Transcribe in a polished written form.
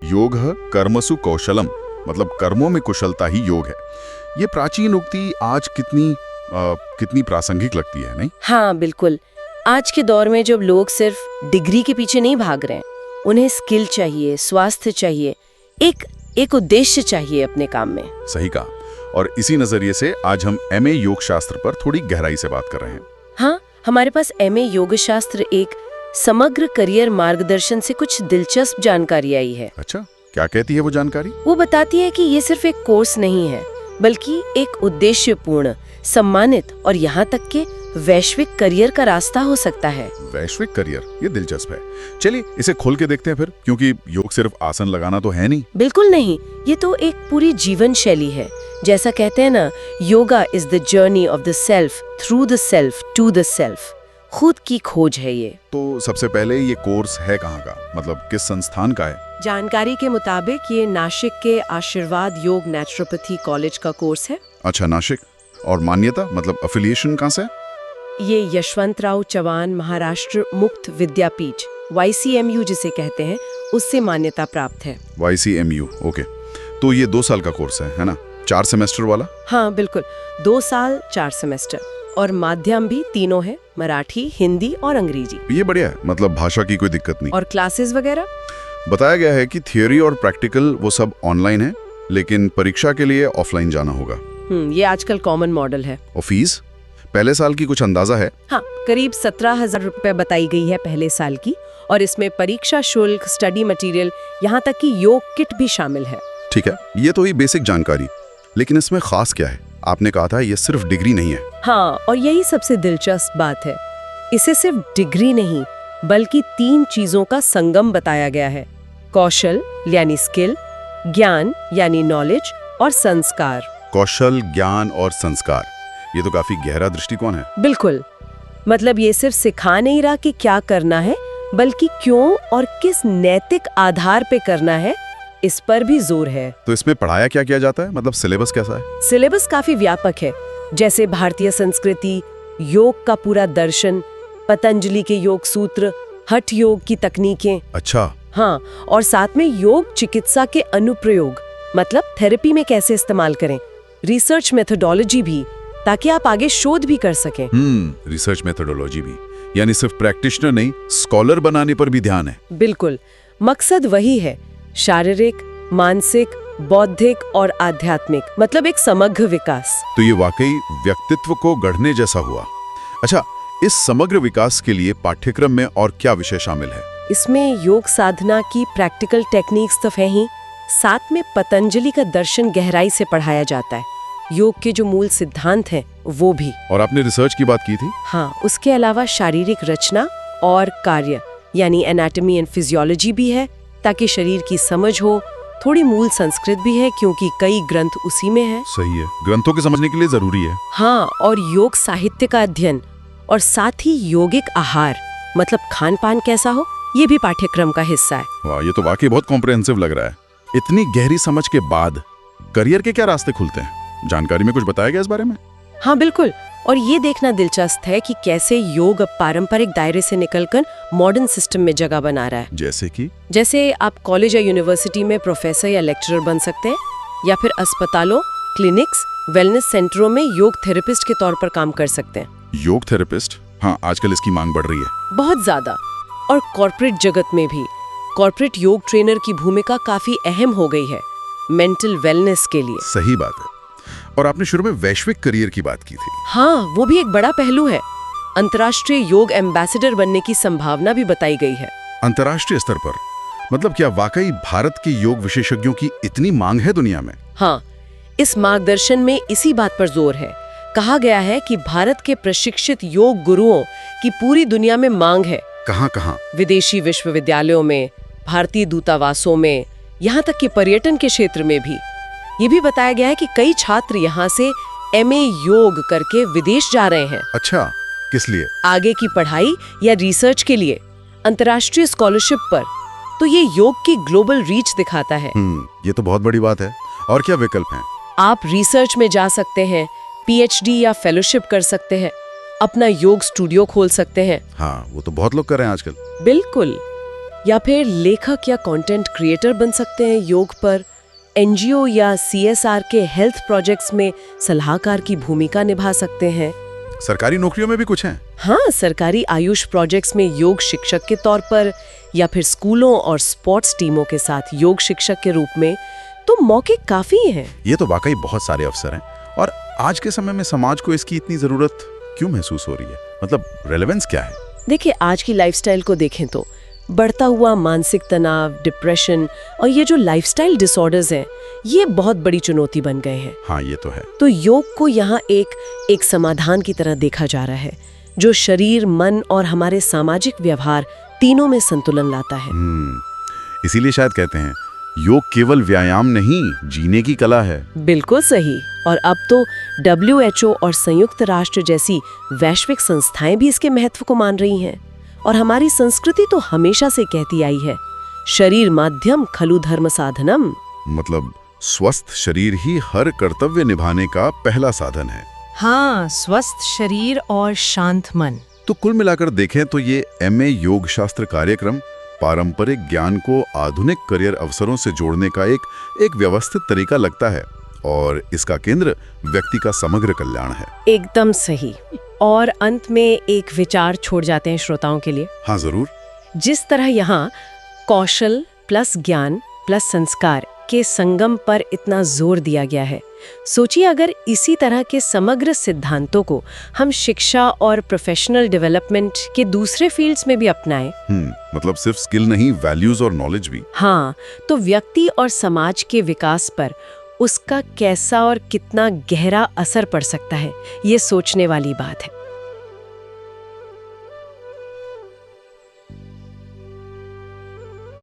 योगः कर्मसु कौशलम, मतलब कर्मों में कुशलता ही योग है। ये प्राचीन उक्ति आज कितनी प्रासंगिक लगती है, नहीं? हाँ बिल्कुल। आज के दौर में जब लोग सिर्फ डिग्री के पीछे नहीं भाग रहे हैं, उन्हें स्किल चाहिए, स्वास्थ्य चाहिए, एक उद्देश्य चाहिए अपने काम में। सही कहा। और इसी नजरिए से आज हम एमए योग शास्त्र पर थोड़ी गहराई से बात कर रहे हैं। हाँ, हमारे पास एमए योग शास्त्र एक समग्र करियर मार्गदर्शन से कुछ दिलचस्प जानकारी आई है। अच्छा, क्या कहती है वो जानकारी? वो बताती है कि ये सिर्फ एक कोर्स नहीं है, बल्कि एक उद्देश्यपूर्ण, सम्मानित और यहाँ तक के वैश्विक करियर का रास्ता हो सकता है। वैश्विक करियर, ये दिलचस्प है। चलिए इसे खोल के देखते हैं फिर, क्योंकि योग सिर्फ आसन लगाना तो है नहीं। बिल्कुल नहीं, ये तो एक पूरी जीवन शैली है। जैसा कहते हैं ना, yoga is the journey of the self through the self to the self. खुद की खोज है ये। तो सबसे पहले ये कोर्स है कहाँ का, मतलब किस संस्थान का है? जानकारी के मुताबिक ये नासिक के आशीर्वाद योग नेचुरोपैथी कॉलेज का कोर्स है। अच्छा, नासिक। और मान्यता, मतलब अफिलिएशन कहाँ से? ये यशवंतराव चव्हाण महाराष्ट्र मुक्त विद्यापीठ YCMU जिसे कहते हैं, उससे मान्यता प्राप्त है। YCMU, okay. तो ये 2 साल का कोर्स है ना? 4 सेमेस्टर वाला? हाँ बिल्कुल, 2 साल 4 सेमेस्टर, और माध्यम भी तीनों है, मराठी, हिंदी और अंग्रेजी। ये बढ़िया है, मतलब भाषा की कोई दिक्कत नहीं। और क्लासेस वगैरह बताया गया है कि थियोरी और प्रैक्टिकल वो सब ऑनलाइन है, लेकिन परीक्षा के लिए ऑफलाइन जाना होगा। ये आजकल कॉमन मॉडल है। और फीस पहले साल की कुछ अंदाजा है? हाँ, करीब 17,000 रुपए बताई गई है पहले साल की, और इसमें परीक्षा शुल्क, स्टडी मटेरियल, यहाँ तक कि योग किट भी शामिल है। ठीक है, ये तो ही बेसिक जानकारी, लेकिन इसमें खास क्या है? आपने कहा था ये सिर्फ डिग्री नहीं है। हाँ, और यही सबसे दिलचस्प बात है, इसे सिर्फ डिग्री नहीं बल्कि 3 चीजों का संगम बताया गया है। कौशल यानी स्किल, ज्ञान यानी नॉलेज, और संस्कार। कौशल, ज्ञान और संस्कार, ये तो काफी गहरा दृष्टिकोण है। बिल्कुल, मतलब ये सिर्फ सिखा नहीं रहा कि क्या करना है, बल्कि क्यों और किस नैतिक आधार पे करना है, इस पर भी जोर है। तो इसमें पढ़ाया क्या किया जाता है, मतलब सिलेबस कैसा है? सिलेबस काफी व्यापक है, जैसे भारतीय संस्कृति, योग का पूरा दर्शन, पतंजलि के योग सूत्र, हठ योग की तकनीकें। अच्छा। हाँ, और साथ में योग चिकित्सा के अनुप्रयोग, मतलब थेरेपी में कैसे इस्तेमाल करें, रिसर्च मेथोडोलॉजी भी, ताकि आप आगे शोध भी कर सकें। रिसर्च मेथोडोलॉजी भी, यानी सिर्फ प्रैक्टिशनर नहीं, स्कॉलर बनाने पर भी ध्यान है। बिल्कुल, मकसद वही है, शारीरिक, मानसिक, बौद्धिक और आध्यात्मिक, मतलब एक समग्र विकास। तो ये वाकई व्यक्तित्व को गढ़ने जैसा हुआ। अच्छा, इस समग्र विकास के लिए पाठ्यक्रम में और क्या विषय शामिल है? इसमें योग साधना की प्रैक्टिकल टेक्निक्स तो है ही, साथ में पतंजलि का दर्शन गहराई से पढ़ाया जाता है, योग के जो मूल सिद्धांत हैं वो भी। और आपने रिसर्च की बात की थी? हाँ, उसके अलावा शारीरिक रचना और कार्य यानी एनाटॉमी एंड फिजियोलॉजी भी है, ताकि शरीर की समझ हो। थोड़ी मूल संस्कृत भी है, क्योंकि कई ग्रंथ उसी में है। सही है, ग्रंथों के समझने के लिए जरूरी है। हाँ, और योग साहित्य का अध्ययन, और साथ ही योगिक आहार, मतलब खान पान कैसा हो, ये भी पाठ्यक्रम का हिस्सा है। वाह, ये तो वाकई बहुत कॉम्प्रिहेंसिव लग रहा है। इतनी गहरी समझ के बाद करियर के क्या रास्ते खुलते हैं? जानकारी में कुछ बताया गया इस बारे में? हाँ बिल्कुल, और ये देखना दिलचस्प है कि कैसे योग अब पारंपरिक दायरे से निकलकर मॉडर्न सिस्टम में जगह बना रहा है। जैसे आप कॉलेज या यूनिवर्सिटी में प्रोफेसर या लेक्चरर बन सकते हैं, या फिर अस्पतालों, क्लिनिक्स, वेलनेस सेंटरों में योग थेरेपिस्ट के तौर पर काम कर सकते हैं। योग थेरेपिस्ट, हाँ, आजकल इसकी मांग बढ़ रही है बहुत ज्यादा। और कॉर्पोरेट जगत में भी कॉर्पोरेट योग ट्रेनर की भूमिका काफी अहम हो गई है मेंटल वेलनेस के लिए। सही बात है। और आपने शुरू में वैश्विक करियर की बात की थी। हाँ, वो भी एक बड़ा पहलू है। अंतर्राष्ट्रीय योग एम्बेसडर बनने की संभावना भी बताई गई है। अंतर्राष्ट्रीय स्तर पर, मतलब क्या वाकई भारत के योग विशेषज्ञों की इतनी मांग है दुनिया में? हाँ, इस मार्गदर्शन में इसी बात पर जोर है। कहा गया है कि भारत के प्रशिक्षित योग गुरुओं की पूरी दुनिया में मांग है। कहाँ? विदेशी विश्वविद्यालयों में, भारतीय दूतावासों में, यहाँ तक कि पर्यटन के क्षेत्र में भी। ये भी बताया गया है कि कई छात्र यहाँ से MA योग करके विदेश जा रहे हैं। अच्छा, किस लिए? आगे की पढ़ाई या रिसर्च के लिए, अंतर्राष्ट्रीय स्कॉलरशिप पर। तो ये योग की ग्लोबल रीच दिखाता है। ये तो बहुत बड़ी बात है। और क्या विकल्प हैं? आप रिसर्च में जा सकते हैं, PhD या फेलोशिप कर सकते हैं, अपना योग स्टूडियो खोल सकते हैं। हाँ, वो तो बहुत लोग कर रहे हैं आजकल। बिल्कुल, या फिर लेखक या कंटेंट क्रिएटर बन सकते हैं योग पर। एनजीओ या सीएसआर के हेल्थ प्रोजेक्ट्स में सलाहकार की भूमिका निभा सकते हैं। सरकारी नौकरियों में भी कुछ हैं? हाँ, सरकारी आयुष प्रोजेक्ट्स में योग शिक्षक के तौर पर या फिर स्कूलों और स्पोर्ट्स टीमों के साथ योग शिक्षक के रूप में, तो मौके काफी हैं। ये तो वाकई बहुत सारे अवसर हैं। और आज के समय में समाज को इसकी इतनी जरूरत क्यों महसूस हो रही है? मतलब रेलेवेंस क्या है? देखिए, आज की लाइफस्टाइल को देखें तो बढ़ता हुआ मानसिक तनाव, डिप्रेशन और ये जो लाइफस्टाइल डिसऑर्डर्स हैं, ये बहुत बड़ी चुनौती बन गए हैं। हाँ, ये तो है। तो योग को यहाँ एक समाधान की तरह देखा जा रहा है, जो शरीर, मन और हमारे सामाजिक व्यवहार तीनों में संतुलन लाता है। इसीलिए शायद कहते हैं योग केवल व्यायाम नहीं, जीने की कला है। बिल्कुल सही। और अब तो WHO और संयुक्त राष्ट्र जैसी वैश्विक संस्थाएं भी इसके महत्व को मान रही हैं। और हमारी संस्कृति तो हमेशा से कहती आई है, शरीर माध्यम खलु धर्म साधनम। मतलब स्वस्थ शरीर ही हर कर्तव्य निभाने का पहला साधन है। हाँ, स्वस्थ शरीर और शांत मन। तो कुल मिलाकर देखें तो ये MA योग शास्त्र कार्यक्रम पारंपरिक ज्ञान को आधुनिक करियर अवसरों से जोड़ने का एक व्यवस्थित तरीका लगता है। और इसका केंद्र व्यक्ति का समग्र कल्याण है। एकदम सही। और अंत में एक विचार छोड़ जाते हैं श्रोताओं के लिए। हाँ, जरूर। जिस तरह यहाँ कौशल प्लस ज्ञान प्लस संस्कार के संगम पर इतना जोर दिया गया है, सोचिए अगर इसी तरह के समग्र सिद्धांतों को हम शिक्षा और प्रोफेशनल डेवलपमेंट के दूसरे फील्ड्स में भी अपनाएं। मतलब सिर्फ स्किल नहीं, वैल्यूज और नॉलेज भी। हाँ, तो व्यक्ति और समाज के विकास पर उसका कैसा और कितना गहरा असर पड़ सकता है, ये सोचने वाली बात है।